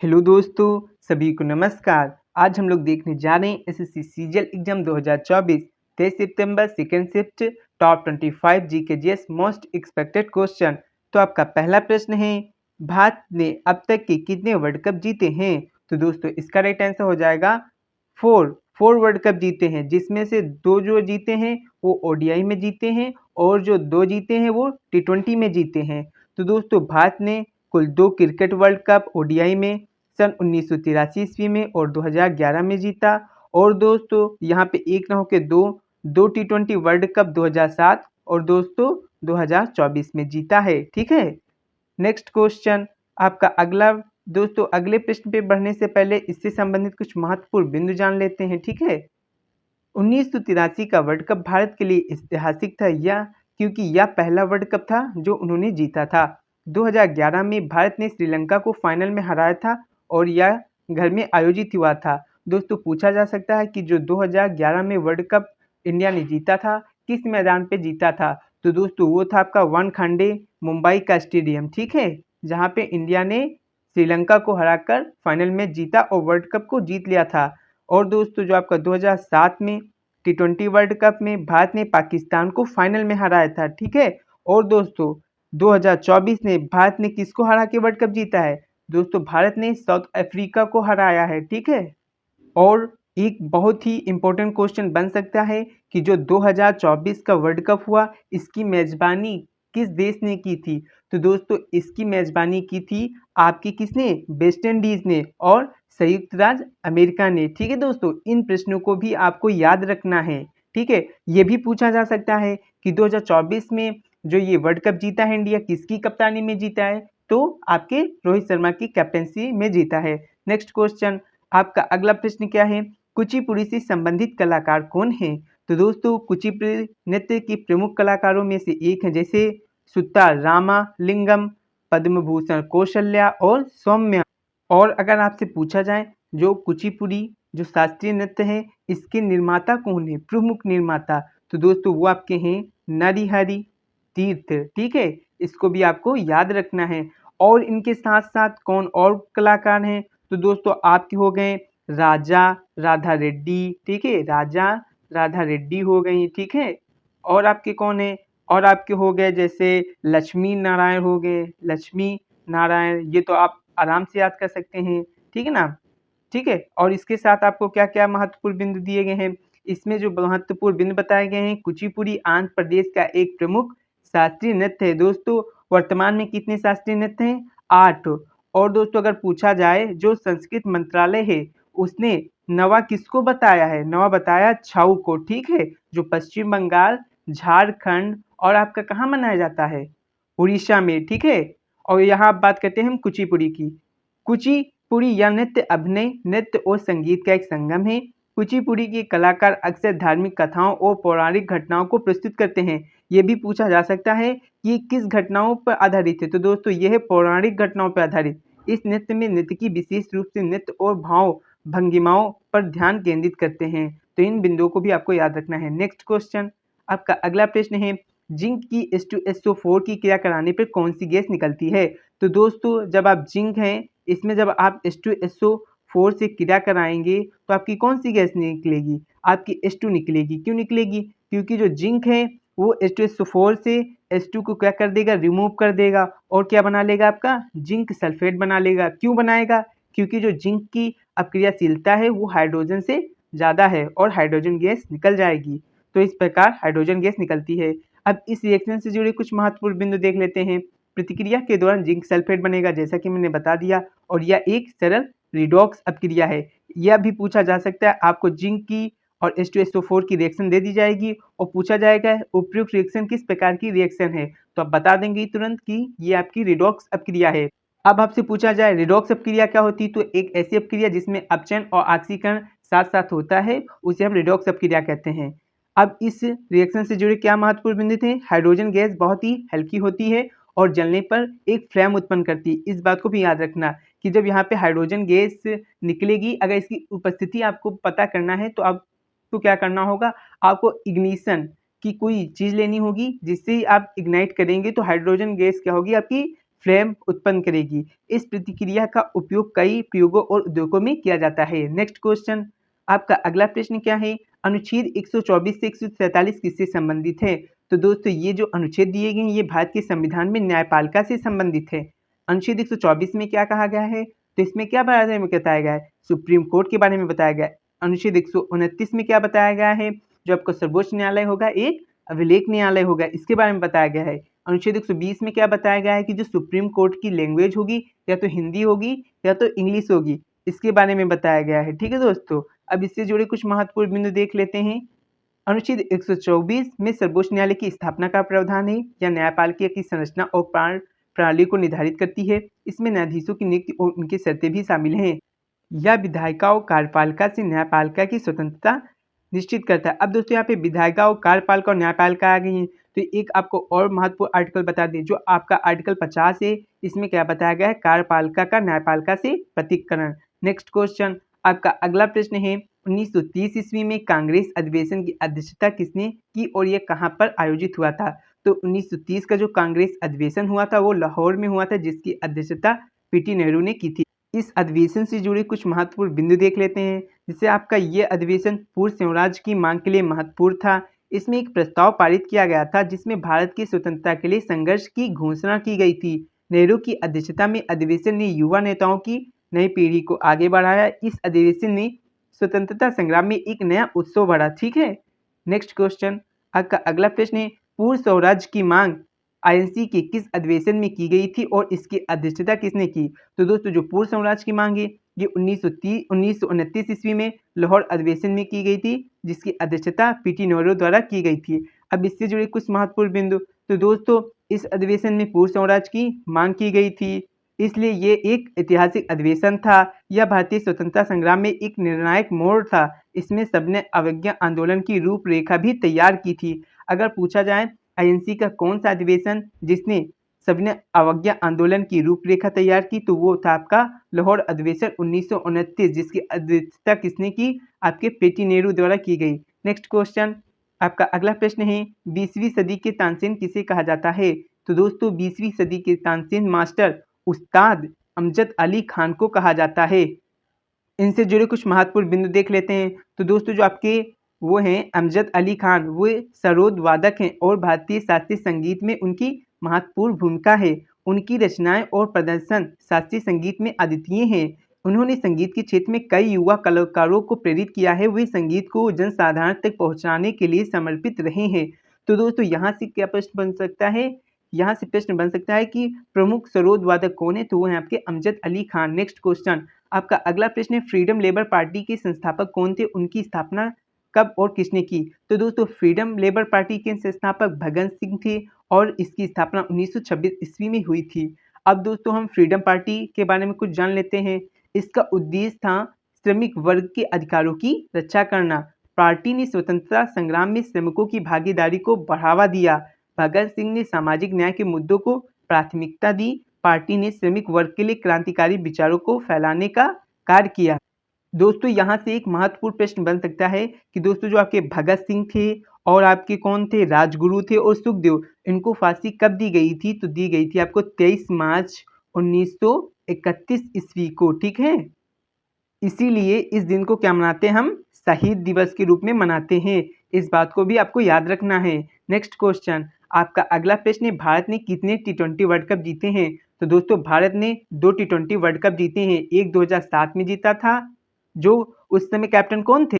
Hello दोस्तों, सभी को नमस्कार। आज हम लोग देखने जा रहे हैं एसएससी सीजीएल एग्जाम 2024 23 सितंबर second shift top 25 GK GS most expected question. तो आपका पहला प्रश्न है, भारत ने अब तक के कितने वर्ल्ड कप जीते हैं? तो दोस्तों इसका राइट आंसर हो जाएगा फोर वर्ल्ड कप जीते हैं, जिसमें से दो जो जीते हैं वो ओडीआई में जीते हैं और जो दो जीते हैं वो टी20 में जीते हैं। तो दोस्तों भारत ने कुल 2 क्रिकेट वर्ल्ड कप ओडीआई में सन 1983 ईस्वी में और 2011 में जीता। और दोस्तों यहाँ पे एक ना होकर दो टी20 वर्ल्ड कप 2007 और दोस्तों 2024 में जीता है। ठीक है, नेक्स्ट क्वेश्चन आपका अगला। दोस्तों अगले प्रश्न पे बढ़ने से पहले इससे संबंधित कुछ महत्वपूर्ण बिंदु जान लेते हैं। ठीक है, 1983 का वर्ल्ड कप भारत के लिए ऐतिहासिक था या क्योंकि यह पहला वर्ल्ड कप था जो उन्होंने जीता था। 2011 में भारत ने श्रीलंका को फाइनल में हराया था और यह घर में आयोजित हुआ था। दोस्तों पूछा जा सकता है कि जो 2011 में वर्ल्ड कप इंडिया ने जीता था किस मैदान पे जीता था? तो दोस्तों वो था आपका वानखेड़े मुंबई का स्टेडियम। ठीक है, जहाँ पे इंडिया ने श्रीलंका को हराकर फाइनल में जीता और वर्ल्ड कप को जीत लिया था। और दोस्तों जो आपका 2007 में टी20 वर्ल्ड कप में भारत ने पाकिस्तान को फाइनल में हराया था। ठीक है, और दोस्तों 2024 में भारत ने किसको हरा के वर्ल्ड कप जीता है? दोस्तों भारत ने साउथ अफ्रीका को हराया है। ठीक है, और एक बहुत ही इम्पोर्टेंट क्वेश्चन बन सकता है कि जो 2024 का वर्ल्ड कप हुआ इसकी मेजबानी किस देश ने की थी? तो दोस्तों इसकी मेजबानी की थी आपकी किसने? वेस्ट इंडीज ने और संयुक्त राज्य अमेरिका ने। ठीक है दोस्तों, इन प्रश्नों को भी आपको याद रखना है। ठीक है, ये भी पूछा जा सकता है कि 2024 में जो ये वर्ल्ड कप जीता है इंडिया किसकी कप्तानी में जीता है? तो आपके रोहित शर्मा की कैप्टनसी में जीता है। नेक्स्ट क्वेश्चन आपका अगला प्रश्न क्या है, कुचिपुड़ी से संबंधित कलाकार कौन है? तो दोस्तों कुचिपुड़ी नृत्य के प्रमुख कलाकारों में से एक है, जैसे सुतार रामालिंगम, पद्म भूषण कौशल्या और सौम्या। और अगर आपसे पूछा जाए जो कुचिपुड़ी जो शास्त्रीय नृत्य है इसके निर्माता कौन है, प्रमुख निर्माता? तो दोस्तों वो आपके हैं नरहरि तीर्थ। ठीक है, इसको भी आपको याद रखना है। और इनके साथ साथ कौन और कलाकार हैं? तो दोस्तों आपके हो गए राजा राधा रेड्डी। ठीक है, राजा राधा रेड्डी हो गई। ठीक है, और आपके कौन है? और आपके हो गए जैसे लक्ष्मी नारायण हो गए, लक्ष्मी नारायण, ये तो आप आराम से याद कर सकते हैं। ठीक है ना? ठीक है, और इसके साथ आपको क्या क्या महत्वपूर्ण बिंदु दिए गए हैं? इसमें जो महत्वपूर्ण बिंदु बताए गए हैं, कुचिपुड़ी आंध्र प्रदेश का एक प्रमुख शास्त्रीय नृत्य है। दोस्तों वर्तमान में कितने शास्त्रीय नृत्य हैं? 8। और दोस्तों अगर पूछा जाए जो संस्कृत मंत्रालय है उसने नवा किसको बताया है? नवा बताया छऊ को। ठीक है, जो पश्चिम बंगाल, झारखंड और आपका कहाँ मनाया जाता है? उड़ीसा में। ठीक है, और यहाँ आप बात करते हैं हम कुचिपुड़ी की। कुचिपुड़ी या नृत्य अभिनय, नृत्य और संगीत का एक संगम है। कुचिपुड़ी के कलाकार अक्सर धार्मिक कथाओं और पौराणिक घटनाओं को प्रस्तुत करते हैं। ये भी पूछा जा सकता है कि किस घटनाओं पर आधारित है? तो दोस्तों यह है पौराणिक घटनाओं पर आधारित। इस नृत्य में नृत्यकी विशेष रूप से नृत्य और भाव भंगिमाओं पर ध्यान केंद्रित करते हैं। तो इन बिंदुओं को भी आपको याद रखना है। नेक्स्ट क्वेश्चन आपका अगला प्रश्न है, जिंक की H2SO4 की क्रिया कराने पर कौन सी गैस निकलती है? तो दोस्तों जब आप जिंक हैं इसमें जब आप H2SO4 से क्रिया कराएंगे तो आपकी कौन सी गैस निकलेगी? आपकी H2 निकलेगी। क्यों निकलेगी? क्योंकि जो जिंक है वो H2SO4 से H2 को क्या कर देगा? रिमूव कर देगा और क्या बना लेगा? आपका जिंक सल्फेट बना लेगा। क्यों बनाएगा? क्योंकि जो जिंक की अपक्रियाशीलता है वो हाइड्रोजन से ज़्यादा है और हाइड्रोजन गैस निकल जाएगी। तो इस प्रकार हाइड्रोजन गैस निकलती है। अब इस रिएक्शन से जुड़े कुछ महत्वपूर्ण बिंदु देख लेते हैं। प्रतिक्रिया के दौरान जिंक सल्फेट बनेगा, जैसा कि मैंने बता दिया, और यह एक सरल रिडॉक्स अपक्रिया है। यह भी पूछा जा सकता है, आपको जिंक की और H2SO4 की रिएक्शन दे दी जाएगी और पूछा जाएगा उपयुक्त रिएक्शन किस प्रकार की रिएक्शन है, तो आप बता देंगे तुरंत कि ये आपकी रिडॉक्स अपक्रिया है। अब आपसे पूछा जाए रिडॉक्स अपक्रिया क्या होती है, तो एक ऐसी अपक्रिया जिसमें अपचयन और ऑक्सीकरण साथ साथ होता है उसे हम रिडॉक्स अपक्रिया कहते हैं। अब इस रिएक्शन से जुड़े क्या महत्वपूर्ण बिंदु थे? हाइड्रोजन गैस बहुत ही हल्की होती है और जलने पर एक फ्लेम उत्पन्न करती है। इस बात को भी याद रखना कि जब यहाँ पे हाइड्रोजन गैस निकलेगी, अगर इसकी उपस्थिति आपको पता करना है तो आपको क्या करना होगा? आपको इग्निशन की कोई चीज़ लेनी होगी जिससे आप इग्नाइट करेंगे तो हाइड्रोजन गैस क्या होगी? आपकी फ्लेम उत्पन्न करेगी। इस प्रतिक्रिया का उपयोग कई प्रयोगों और उद्योगों में किया जाता है। नेक्स्ट क्वेश्चन, आपका अगला प्रश्न क्या है? अनुच्छेद 124 से 147 किससे संबंधित है? तो दोस्तों ये जो अनुच्छेद दिए गए हैं ये भारत के संविधान में न्यायपालिका से संबंधित है। अनुच्छेद 124 में क्या कहा गया है? तो इसमें क्या बारे में बताया गया है? सुप्रीम कोर्ट के बारे में बताया गया है। अनुच्छेद 129 में क्या बताया गया है? जो आपका सर्वोच्च न्यायालय होगा एक अभिलेख न्यायालय होगा, इसके बारे में बताया गया है। अनुच्छेद 120 में क्या बताया गया है कि जो सुप्रीम कोर्ट की लैंग्वेज होगी या तो हिंदी होगी या तो इंग्लिश होगी, इसके बारे में बताया गया है। ठीक है दोस्तों, अब इससे जुड़े कुछ महत्वपूर्ण बिंदु देख लेते हैं। अनुच्छेद 124 में सर्वोच्च न्यायालय की स्थापना का प्रावधान है या न्यायपालिका की संरचना और प्रणाली को निर्धारित करती है। इसमें न्यायाधीशों की नियुक्ति और उनकी शर्तें भी शामिल हैं। यह विधायिका और कार्यपालिका से न्यायपालिका की स्वतंत्रता निश्चित करता है। अब दोस्तों यहाँ पे विधायिका और कार्यपालिका और न्यायपालिका आ गई हैं, तो एक आपको और महत्वपूर्ण आर्टिकल बता दें, जो आपका आर्टिकल 50 है। इसमें क्या बताया गया है? कार्यपालिका का न्यायपालिका से पृथक्करण। नेक्स्ट क्वेश्चन, आपका अगला प्रश्न है 1930 ईस्वी में कांग्रेस अधिवेशन की अध्यक्षता किसने की और यह कहाँ पर आयोजित हुआ था? तो 1930 का जो कांग्रेस अधिवेशन हुआ था वो लाहौर में हुआ था, जिसकी अध्यक्षता पीटी नेहरू ने की थी। इस अधिवेशन से जुड़े कुछ महत्वपूर्ण बिंदु देख लेते हैं। जिससे आपका ये अधिवेशन पूर्ण स्वराज्य की मांग के लिए महत्वपूर्ण था। इसमें एक प्रस्ताव पारित किया गया था जिसमें भारत की स्वतंत्रता के लिए संघर्ष की घोषणा की गई थी। नेहरू की अध्यक्षता में अधिवेशन ने युवा नेताओं की नई पीढ़ी को आगे बढ़ाया। इस अधिवेशन ने स्वतंत्रता संग्राम में एक नया उत्सव भरा। ठीक है, नेक्स्ट क्वेश्चन, आपका अगला प्रश्न है पूर्ण स्वराज्य की मांग आईएनसी के किस अधिवेशन में की गई थी और इसकी अध्यक्षता किसने की? तो दोस्तों जो पूर्ण स्वराज्य की मांग है ये 1929 ईस्वी में लाहौर अधिवेशन में की गई थी, जिसकी अध्यक्षता पीटी नेहरू द्वारा की गई थी। अब इससे जुड़े कुछ महत्वपूर्ण बिंदु, तो दोस्तों इस अधिवेशन में पूर्ण स्वराज्य की मांग की गई थी, इसलिए ये एक ऐतिहासिक अधिवेशन था। यह भारतीय स्वतंत्रता संग्राम में एक निर्णायक मोड़ था। इसमें सबने अवज्ञा आंदोलन की रूपरेखा भी तैयार की थी। अगर पूछा जाए आईएनसी का कौन सा अधिवेशन जिसने सबने अवज्ञा आंदोलन की रूपरेखा तैयार की, तो वो था आपका लाहौर अधिवेशन 1929, जिसकी अध्यक्षता किसने की? आपके पीटी नेहरू द्वारा की गई। नेक्स्ट क्वेश्चन, आपका अगला प्रश्न है 20वीं सदी के तानसेन किसे कहा जाता है? तो दोस्तों 20वीं सदी के तानसेन मास्टर उस्ताद अमजद अली खान को कहा जाता है। इनसे जुड़े कुछ महत्वपूर्ण बिंदु देख लेते हैं। तो दोस्तों जो आपके वो हैं अमजद अली खान, वो सरोद वादक हैं और भारतीय शास्त्रीय संगीत में उनकी महत्वपूर्ण भूमिका है। उनकी रचनाएं और प्रदर्शन शास्त्रीय संगीत में अद्वितीय हैं। उन्होंने संगीत के क्षेत्र में कई युवा कलाकारों को प्रेरित किया है। वे संगीत को जनसाधारण तक पहुंचाने के लिए समर्पित रहे हैं। तो दोस्तों यहाँ से क्या प्रश्न बन सकता है? यहाँ से प्रश्न बन सकता है कि प्रमुख सरोद वादक कौन है? तो वो है आपके अमजद अली खान। नेक्स्ट क्वेश्चन, आपका अगला प्रश्न है फ्रीडम लेबर पार्टी के संस्थापक कौन थे? उनकी स्थापना कब और किसने की? तो दोस्तों फ्रीडम लेबर पार्टी के संस्थापक भगत सिंह थे और इसकी स्थापना 1926 ईस्वी में हुई थी। अब दोस्तों हम फ्रीडम पार्टी के बारे में कुछ जान लेते हैं। इसका उद्देश्य था श्रमिक वर्ग के अधिकारों की रक्षा करना। पार्टी ने स्वतंत्रता संग्राम में श्रमिकों की भागीदारी को बढ़ावा दिया। भगत सिंह ने सामाजिक न्याय के मुद्दों को प्राथमिकता दी। पार्टी ने श्रमिक वर्ग के लिए क्रांतिकारी विचारों को फैलाने का कार्य किया। दोस्तों यहाँ से एक महत्वपूर्ण प्रश्न बन सकता है कि दोस्तों जो आपके भगत सिंह थे और आपके कौन थे? राजगुरु थे और सुखदेव, इनको फांसी कब दी गई थी? तो दी गई थी आपको 23 मार्च 1931 ईस्वी को। ठीक है, इसीलिए इस दिन को क्या मनाते हैं? हम शहीद दिवस के रूप में मनाते हैं। इस बात को भी आपको याद रखना है। नेक्स्ट क्वेश्चन, आपका अगला प्रश्न है भारत ने कितने टी20 वर्ल्ड कप जीते हैं? तो दोस्तों भारत ने 2 टी20 वर्ल्ड कप जीते हैं। एक 2007 में जीता था, जो उस समय कैप्टन कौन थे?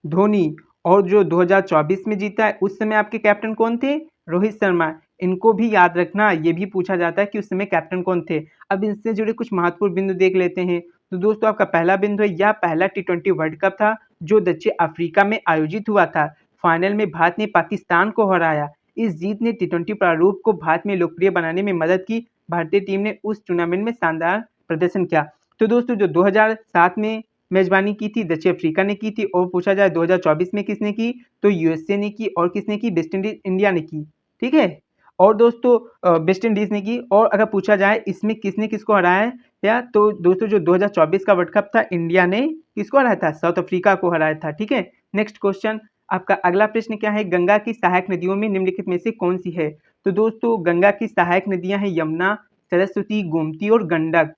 धोनी। और जो 2024 में जीता है उस समय आपके कैप्टन कौन थे? रोहित शर्मा। इनको भी याद रखना, ये भी पूछा जाता है कि उस समय कैप्टन कौन थे। अब इनसे जुड़े कुछ महत्वपूर्ण बिंदु देख लेते हैं। तो दोस्तों आपका पहला बिंदु है, यह पहला टी20 वर्ल्ड कप था जो दक्षिण अफ्रीका में आयोजित हुआ था। फाइनल में भारत ने पाकिस्तान को हराया। इस जीत ने टी20 प्रारूप को भारत में लोकप्रिय बनाने में मदद की। भारतीय टीम ने उस टूर्नामेंट में शानदार प्रदर्शन किया। तो दोस्तों जो 2007 में मेजबानी की थी दक्षिण अफ्रीका ने की थी, और पूछा जाए 2024 में किसने की, तो यूएसए ने की, और किसने की? वेस्ट इंडीज इंडिया ने की। ठीक है, और दोस्तों वेस्ट इंडीज ने की। और अगर पूछा जाए इसमें किसने किसको हराया है, या तो दोस्तों जो 2024 का वर्ल्ड कप था इंडिया ने किसको हराया था? साउथ अफ्रीका को हराया था। ठीक है, नेक्स्ट क्वेश्चन, आपका अगला प्रश्न क्या है? गंगा की सहायक नदियों में निम्नलिखित में से कौन सी है? तो दोस्तों गंगा की सहायक नदियां हैं यमुना, सरस्वती, गोमती और गंडक।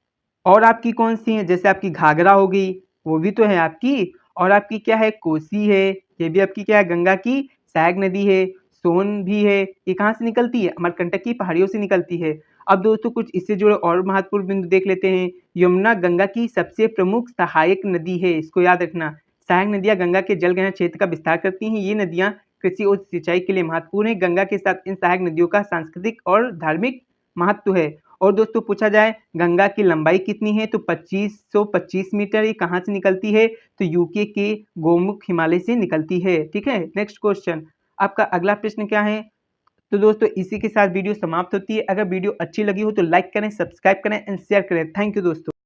और आपकी कौन सी है, जैसे आपकी घाघरा हो गई, वो भी तो है आपकी। और आपकी क्या है, कोसी है, ये भी आपकी क्या है, गंगा की सहायक नदी है। सोन भी है, ये कहाँ से निकलती है, अमरकंटक की पहाड़ियों से निकलती है। अब दोस्तों कुछ इससे जुड़े और महत्वपूर्ण बिंदु देख लेते हैं। यमुना गंगा की सबसे प्रमुख सहायक नदी है, इसको याद रखना। सहायक नदियां गंगा के जलग्रहण क्षेत्र का विस्तार करती हैं। ये नदियां कृषि और सिंचाई के लिए महत्वपूर्ण है। गंगा के साथ इन सहायक नदियों का सांस्कृतिक और धार्मिक महत्व है। और दोस्तों पूछा जाए गंगा की लंबाई कितनी है, तो 2525 मीटर। ये कहाँ से निकलती है, तो यूके के गोमुख हिमालय से निकलती है। ठीक है, नेक्स्ट क्वेश्चन, आपका अगला प्रश्न क्या है। तो दोस्तों इसी के साथ वीडियो समाप्त होती है। अगर वीडियो अच्छी लगी हो तो लाइक करें, सब्सक्राइब करें एंड शेयर करें। थैंक यू दोस्तों।